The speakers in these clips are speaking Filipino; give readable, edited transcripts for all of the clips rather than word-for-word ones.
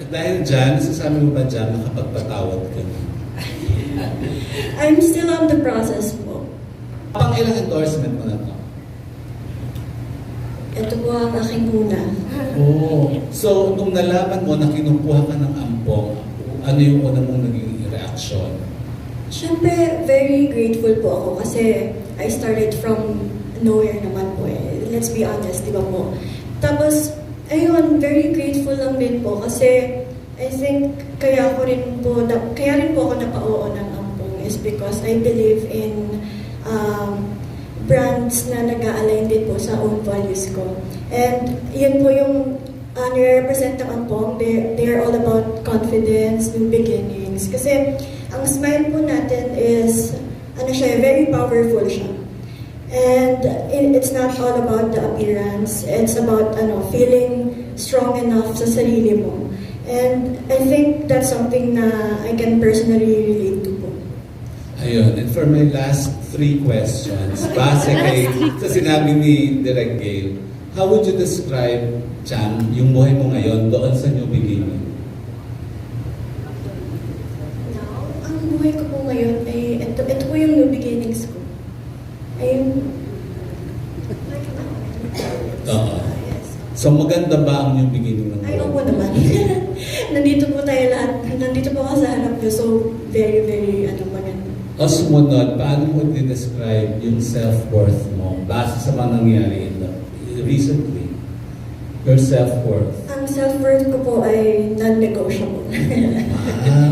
At dahil dyan, nasasabi mo ba dyan nakapagpatawad ka na? I'm still on the process po. Pang ilang endorsement mo na to? Ito po ang aking una. Oo. So, nung nalaman mo na kinukuha ka ng ampong, ano yung una mong naging reaksyon? Siyempre, very grateful po ako kasi I started from nowhere naman po eh. Let's be honest, di ba po? Tapos, ayun, very grateful lang din po kasi I think kaya rin po ako napa-oo ng ampong is because I believe in brands na nag-a-align din po sa own values ko. And yun po yung nire-represent ng ampong. They're all about confidence, new beginnings. Kasi ang smile po natin is, very powerful siya. And it's not all about the appearance. It's about feeling strong enough sa sarili mo. And I think that's something na I can personally relate to po. Ayun, and for my last 3 questions, base kay sa sinabi ni Direk Gail, how would you describe, Chang, yung buhay mo ngayon doon sa New Beginning? Now, ang buhay ko po ngayon ay, ito po yung new beginnings ko. Ayun. Oo. Yes. So maganda ba ang New Beginning ng Ay, buhay? opo naman. Nandito po tayo lahat. Nandito po ako sa harap niyo. So, very, very, maganda. O sumunod, paano mo i-describe yung self-worth mo base sa mga nangyari recently? Your self-worth. Ang self-worth ko po ay non-negotiable.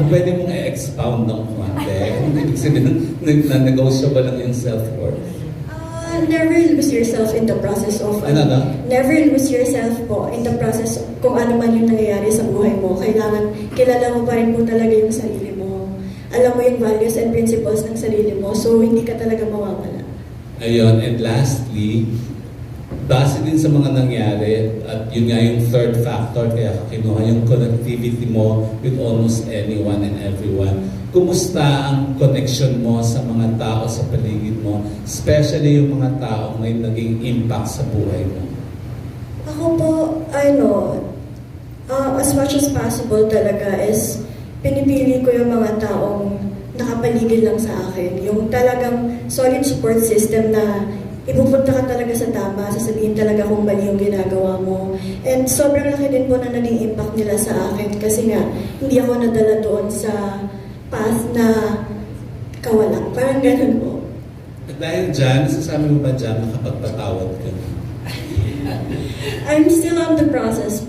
Pwede mong i-expound ng konti. Kung ibig sabihin, na-negotiable lang yung self-worth. Never lose yourself in the process of... Ano? Never lose yourself po in the process kung ano man yung nangyayari sa buhay mo. Kailangan, kilala mo pa rin po talaga yung sarili mo. Alam mo yung values and principles ng sarili mo. So, hindi ka talaga mawawala. Ayun, and lastly, base din sa mga nangyari, at yun nga yung third factor, kaya kinuha yung connectivity mo with almost anyone and everyone. Kumusta ang connection mo sa mga tao sa paligid mo, especially yung mga tao may naging impact sa buhay mo? Ako po, as much as possible talaga is pinipili ko yung mga taong nakapaligid lang sa akin. Yung talagang solid support system na ipupunta ka talaga sa tama, sasabihin talaga kung mali yung ginagawa mo. And sobrang laki din po na naging impact nila sa akin kasi nga, hindi ako nadala doon sa path na kawalan. Parang ganun po. At dahil dyan, nasasabi mo ba dyan nakapagpatawad ka na? I'm still on the process